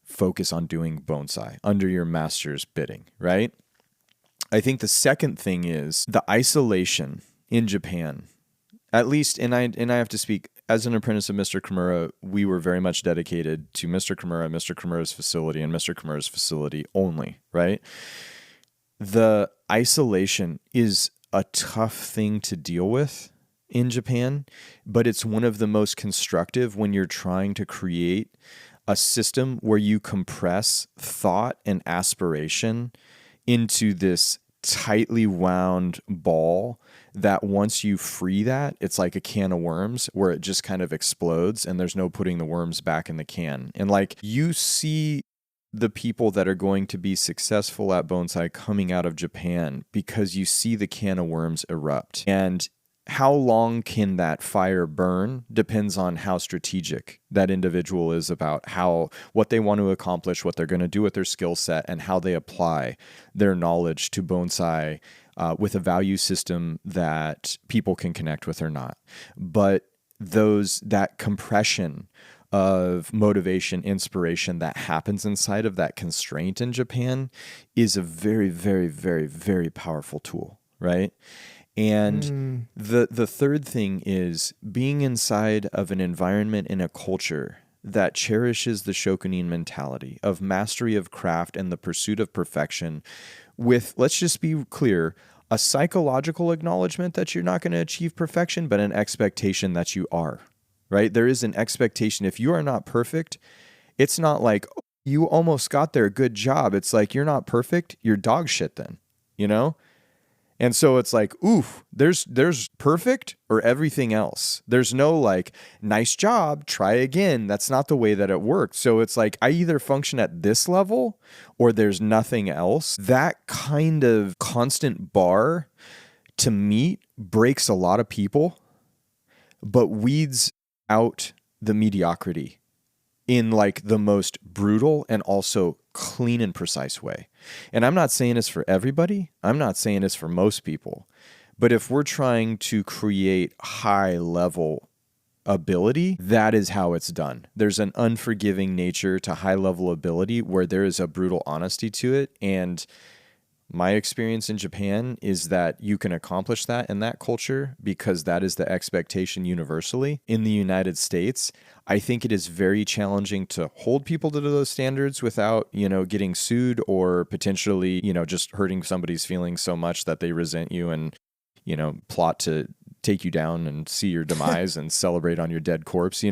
focus on doing bonsai under your master's bidding, right? I think the second thing is the isolation in Japan, at least, and I have to speak as an apprentice of Mr. Kimura, we were very much dedicated to Mr. Kimura's facility, and Mr. Kimura's facility only, right? The isolation is a tough thing to deal with in Japan, but it's one of the most constructive when you're trying to create a system where you compress thought and aspiration into this tightly wound ball that once you free that, it's like a can of worms where it just kind of explodes and there's no putting the worms back in the can. And like, you see the people that are going to be successful at bonsai coming out of Japan because you see the can of worms erupt. And how long can that fire burn depends on how strategic that individual is about what they want to accomplish, what they're going to do with their skill set, and how they apply their knowledge to bonsai with a value system that people can connect with or not. But that compression of motivation, inspiration that happens inside of that constraint in Japan is a very, very, very, very powerful tool, right? And the third thing is being inside of an environment in a culture that cherishes the shokunin mentality of mastery of craft and the pursuit of perfection with, let's just be clear, a psychological acknowledgement that you're not going to achieve perfection, but an expectation that you are, right? There is an expectation. If you are not perfect, it's not like, oh, you almost got there, good job. It's like, you're not perfect, you're dog shit then, you know? And so it's like, oof, there's perfect or everything else. There's no like, nice job, try again. That's not the way that it works. So it's like, I either function at this level or there's nothing else. That kind of constant bar to meet breaks a lot of people, but weeds out the mediocrity in like the most brutal and also clean and precise way. And I'm not saying this for everybody. I'm not saying this for most people. But if we're trying to create high level ability, that is how it's done. There's an unforgiving nature to high level ability where there is a brutal honesty to it. And my experience in Japan is that you can accomplish that in that culture because that is the expectation universally. In the United States, I think it is very challenging to hold people to those standards without, getting sued or potentially, just hurting somebody's feelings so much that they resent you and, plot to take you down and see your demise and celebrate on your dead corpse,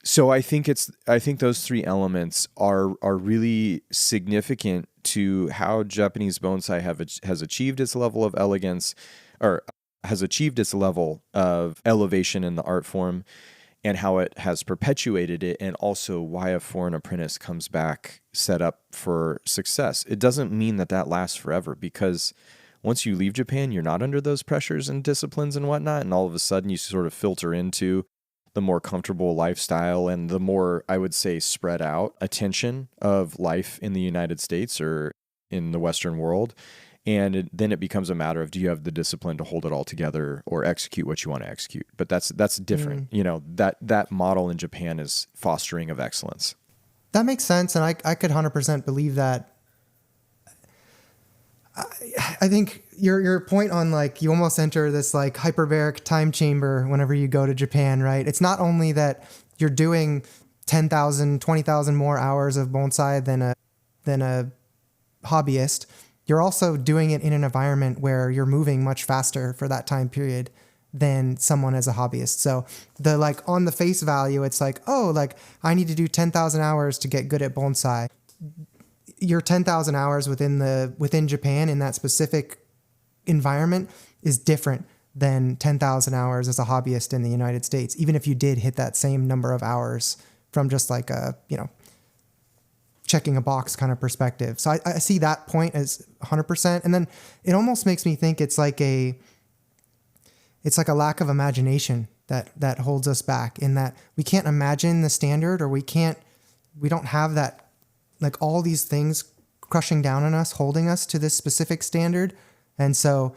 So I think those three elements are really significant to how Japanese bonsai has achieved its level of elegance, or has achieved its level of elevation in the art form, and how it has perpetuated it, and also why a foreign apprentice comes back set up for success. It doesn't mean that lasts forever, because once you leave Japan, you're not under those pressures and disciplines and whatnot, and all of a sudden you sort of filter into the more comfortable lifestyle and the more, I would say, spread out attention of life in the United States or in the Western world. And then it becomes a matter of, do you have the discipline to hold it all together or execute what you want to execute? But that's different. That model in Japan is fostering of excellence. That makes sense. And I could 100% believe that. I think your point on like you almost enter this like hyperbaric time chamber whenever you go to Japan, right? It's not only that you're doing 10,000, 20,000 more hours of bonsai than a hobbyist. You're also doing it in an environment where you're moving much faster for that time period than someone as a hobbyist. So the like on the face value, it's like, oh, like I need to do 10,000 hours to get good at bonsai. Your 10,000 hours within Japan in that specific environment is different than 10,000 hours as a hobbyist in the United States, even if you did hit that same number of hours from just like a, checking a box kind of perspective. So I see that point as 100%. And then it almost makes me think it's like a lack of imagination that holds us back, in that we can't imagine the standard, or we don't have that, like all these things crushing down on us, holding us to this specific standard. And so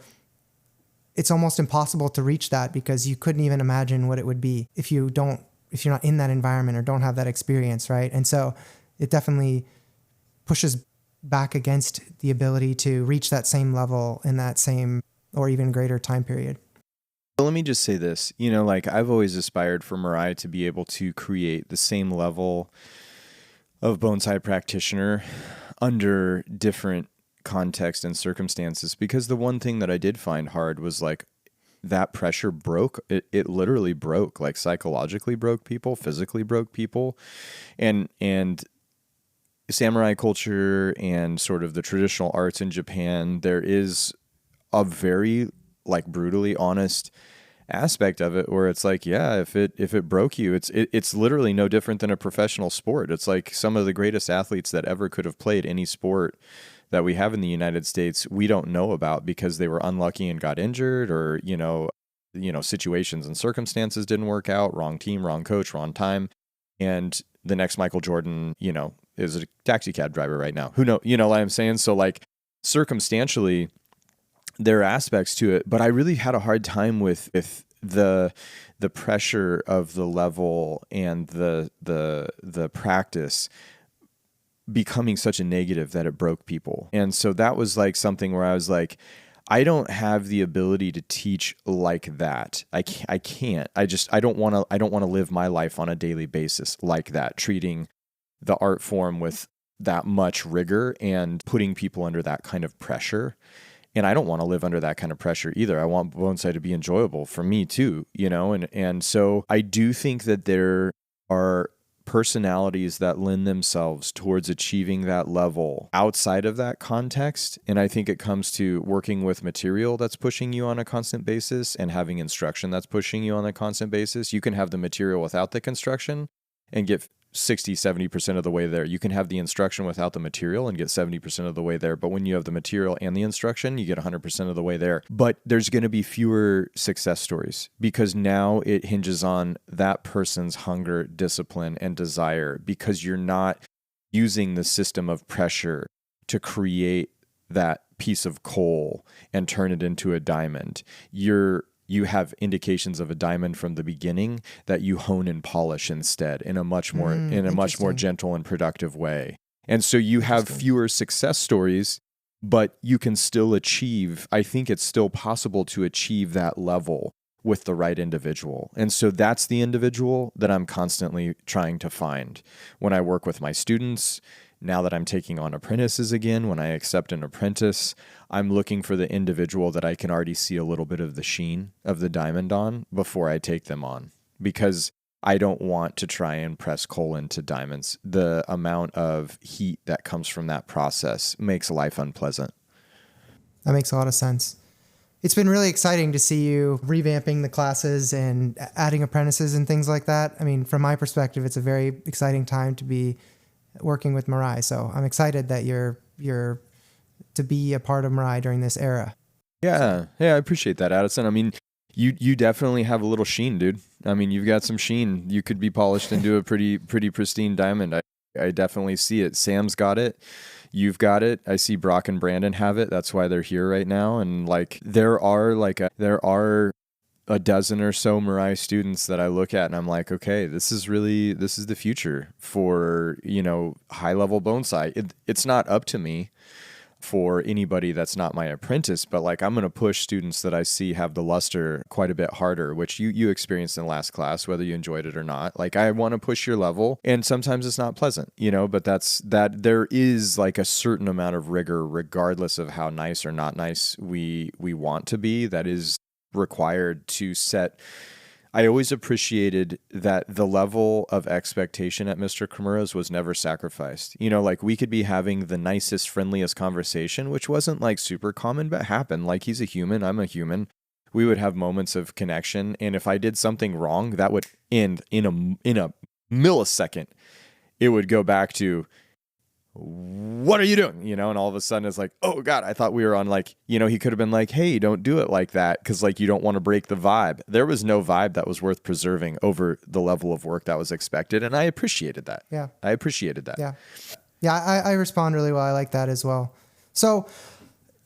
it's almost impossible to reach that, because you couldn't even imagine what it would be if you're not in that environment or don't have that experience. Right. And so it definitely pushes back against the ability to reach that same level in that same or even greater time period. Let me just say this, like I've always aspired for Mirai to be able to create the same level of bonsai practitioner under different context and circumstances, because the one thing that I did find hard was like that pressure broke. It literally broke, like psychologically broke people, physically broke people, and samurai culture and sort of the traditional arts in Japan, there is a very like brutally honest aspect of it where it's like, yeah, if it broke you, it's literally no different than a professional sport. It's like some of the greatest athletes that ever could have played any sport that we have in the United States, we don't know about because they were unlucky and got injured, or situations and circumstances didn't work out, wrong team, wrong coach, wrong time. And the next Michael Jordan, is a taxi cab driver right now. Who know, what I'm saying? So like circumstantially, there are aspects to it, but I really had a hard time with the pressure of the level and the practice becoming such a negative that it broke people. And so that was like something where I was like, I don't have the ability to teach like that. I can't. I don't want to live my life on a daily basis like that, treating the art form with that much rigor and putting people under that kind of pressure. And I don't want to live under that kind of pressure either. I want bonsai to be enjoyable for me too, and so I do think that there are personalities that lend themselves towards achieving that level outside of that context. And I think it comes to working with material that's pushing you on a constant basis and having instruction that's pushing you on a constant basis. You can have the material without the construction and get 60, 70% of the way there. You can have the instruction without the material and get 70% of the way there. But when you have the material and the instruction, you get 100% of the way there. But there's going to be fewer success stories because now it hinges on that person's hunger, discipline, and desire, because you're not using the system of pressure to create that piece of coal and turn it into a diamond. You have indications of a diamond from the beginning that you hone and polish instead in a much more gentle and productive way. And so you have fewer success stories, but you can still achieve, I think it's still possible to achieve that level with the right individual. And so that's the individual that I'm constantly trying to find when I work with my students. Now that I'm taking on apprentices again, when I accept an apprentice, I'm looking for the individual that I can already see a little bit of the sheen of the diamond on before I take them on, because I don't want to try and press coal into diamonds. The amount of heat that comes from that process makes life unpleasant. That makes a lot of sense. It's been really exciting to see you revamping the classes and adding apprentices and things like that. I mean, from my perspective, it's a very exciting time to be working with Mirai. So I'm excited that you're to be a part of Mirai during this era. Yeah, I appreciate that, Addison. I mean, you definitely have a little sheen, dude. I mean, you've got some sheen. You could be polished into a pretty pristine diamond. I definitely see it. Sam's got it. You've got it. I see Brock and Brandon have it. That's why they're here right now. And like there are a dozen or so Mirai students that I look at and I'm like, okay, this is the future for, high level bonsai. It's not up to me for anybody that's not my apprentice, but like I'm going to push students that I see have the luster quite a bit harder, which you experienced in last class, whether you enjoyed it or not. Like I want to push your level, and sometimes it's not pleasant, but that there is like a certain amount of rigor, regardless of how nice or not nice we want to be, that is required to set. I always appreciated that the level of expectation at Mr. Kimura's was never sacrificed. Like we could be having the nicest, friendliest conversation, which wasn't like super common, but happened. Like he's a human, I'm a human. We would have moments of connection. And if I did something wrong, that would end in a millisecond. It would go back to, what are you doing? And all of a sudden it's like, oh God, I thought we were on like, he could have been like, hey, don't do it like that. Cause like, you don't want to break the vibe. There was no vibe that was worth preserving over the level of work that was expected. And I appreciated that. Yeah. I appreciated that. Yeah. Yeah. I respond really well. I like that as well. So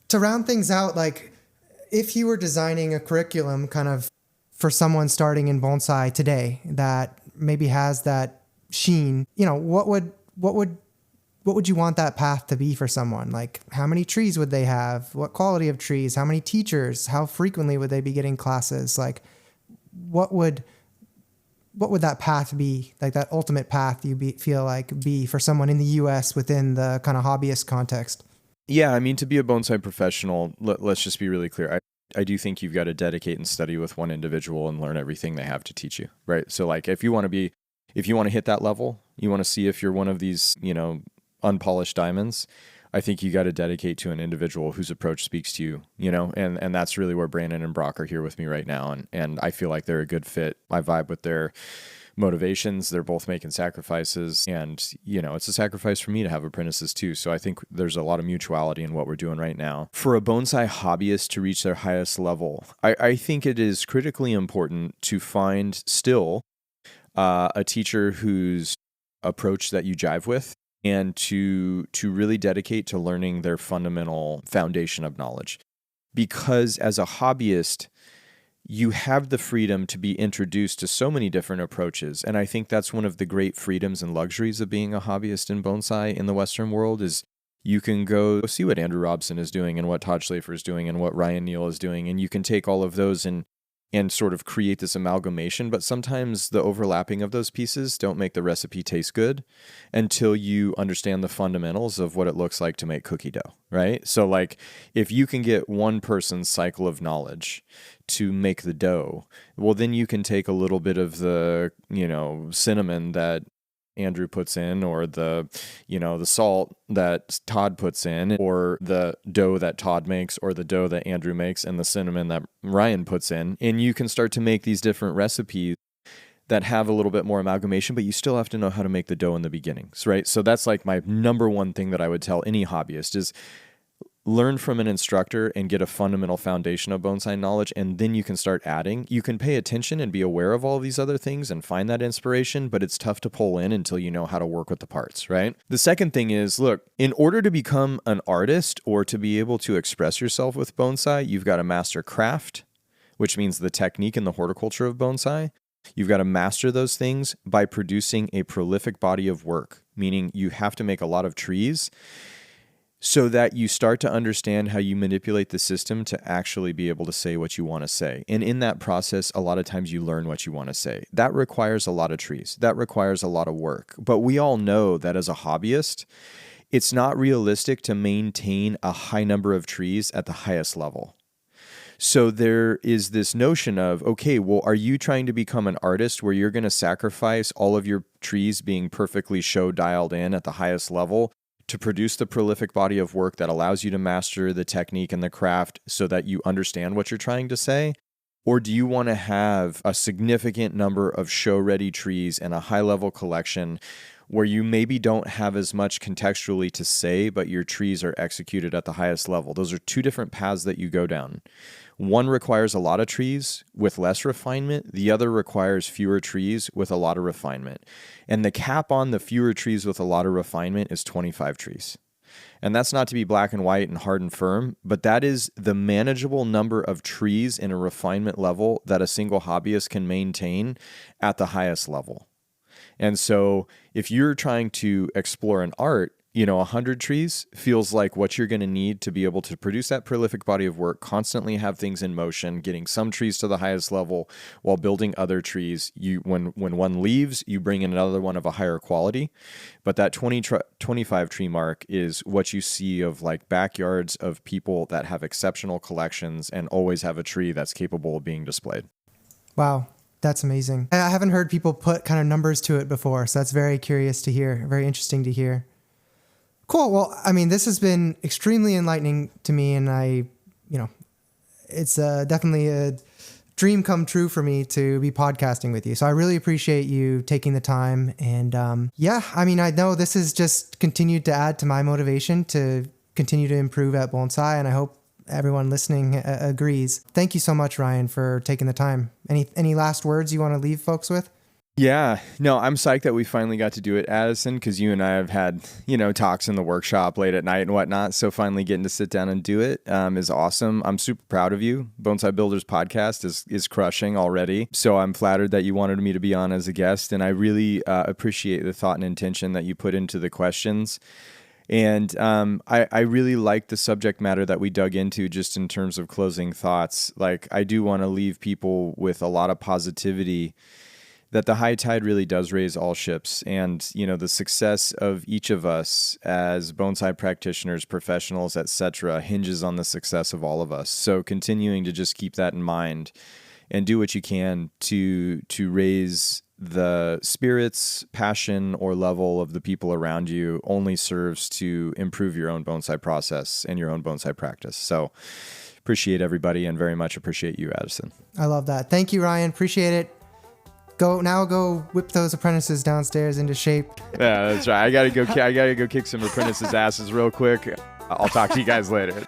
to round things out, like if you were designing a curriculum kind of for someone starting in bonsai today that maybe has that sheen, what would you want that path to be for someone? Like how many trees would they have? What quality of trees? How many teachers? How frequently would they be getting classes? Like what would that path be? Like that ultimate path feel like be for someone in the US within the kind of hobbyist context? Yeah. I mean, to be a bonsai professional, let's just be really clear. I do think you've got to dedicate and study with one individual and learn everything they have to teach you. Right. So like if you want to hit that level, you want to see if you're one of these, unpolished diamonds, I think you got to dedicate to an individual whose approach speaks to you, and that's really where Brandon and Brock are here with me right now. And I feel like they're a good fit. I vibe with their motivations. They're both making sacrifices. And, it's a sacrifice for me to have apprentices too. So I think there's a lot of mutuality in what we're doing right now. For a bonsai hobbyist to reach their highest level, I think it is critically important to find still a teacher whose approach that you jive with, and to really dedicate to learning their fundamental foundation of knowledge. Because as a hobbyist, you have the freedom to be introduced to so many different approaches. And I think that's one of the great freedoms and luxuries of being a hobbyist in bonsai in the Western world is you can go see what Andrew Robson is doing and what Todd Schlafer is doing and what Ryan Neal is doing. And you can take all of those and sort of create this amalgamation. But sometimes the overlapping of those pieces don't make the recipe taste good until you understand the fundamentals of what it looks like to make cookie dough, right? So like if you can get one person's cycle of knowledge to make the dough, well, then you can take a little bit of the, cinnamon that Andrew puts in, or the salt that Todd puts in, or the dough that Todd makes, or the dough that Andrew makes, and the cinnamon that Ryan puts in. And you can start to make these different recipes that have a little bit more amalgamation, but you still have to know how to make the dough in the beginnings, right? So that's like my number one thing that I would tell any hobbyist is learn from an instructor and get a fundamental foundation of bonsai knowledge, and then you can start adding. You can pay attention and be aware of all of these other things and find that inspiration, but it's tough to pull in until you know how to work with the parts, right? The second thing is, look, in order to become an artist or to be able to express yourself with bonsai, you've got to master craft, which means the technique and the horticulture of bonsai. You've got to master those things by producing a prolific body of work, meaning you have to make a lot of trees so that you start to understand how you manipulate the system to actually be able to say what you want to say. And in that process, a lot of times you learn what you want to say. That requires a lot of trees. That requires a lot of work. But we all know that as a hobbyist, it's not realistic to maintain a high number of trees at the highest level. So there is this notion of, okay, well, are you trying to become an artist where you're going to sacrifice all of your trees being perfectly show dialed in at the highest level to produce the prolific body of work that allows you to master the technique and the craft so that you understand what you're trying to say? Or do you want to have a significant number of show-ready trees and a high-level collection where you maybe don't have as much contextually to say, but your trees are executed at the highest level? Those are two different paths that you go down. One requires a lot of trees with less refinement. The other requires fewer trees with a lot of refinement. And the cap on the fewer trees with a lot of refinement is 25 trees. And that's not to be black and white and hard and firm, but that is the manageable number of trees in a refinement level that a single hobbyist can maintain at the highest level. And so if you're trying to explore an art, 100 trees feels like what you're going to need to be able to produce that prolific body of work, constantly have things in motion, getting some trees to the highest level while building other trees. When one leaves, you bring in another one of a higher quality. But that 25 tree mark is what you see of like backyards of people that have exceptional collections and always have a tree that's capable of being displayed. Wow. That's amazing. I haven't heard people put kind of numbers to it before, so that's very curious to hear, very interesting to hear. Cool. Well, I mean, this has been extremely enlightening to me, and it's definitely a dream come true for me to be podcasting with you. So I really appreciate you taking the time. And I know this has just continued to add to my motivation to continue to improve at Bonsai, and I hope everyone listening agrees. Thank you so much, Ryan, for taking the time. Any last words you want to leave folks with? Yeah, no, I'm psyched that we finally got to do it, Addison, because you and I have had, talks in the workshop late at night and whatnot. So finally getting to sit down and do it is awesome. I'm super proud of you. Bonsai Builders podcast is crushing already. So I'm flattered that you wanted me to be on as a guest. And I really appreciate the thought and intention that you put into the questions. And I really like the subject matter that we dug into just in terms of closing thoughts. Like, I do want to leave people with a lot of positivity that the high tide really does raise all ships. And, the success of each of us as bonsai practitioners, professionals, etc., hinges on the success of all of us. So continuing to just keep that in mind and do what you can to raise the spirits, passion, or level of the people around you only serves to improve your own bonsai process and your own bonsai practice. So appreciate everybody and very much appreciate you, Addison. I love that. Thank you, Ryan. Appreciate it. Go whip those apprentices downstairs into shape. Yeah, that's right. I gotta go kick some apprentices' asses real quick. I'll talk to you guys later.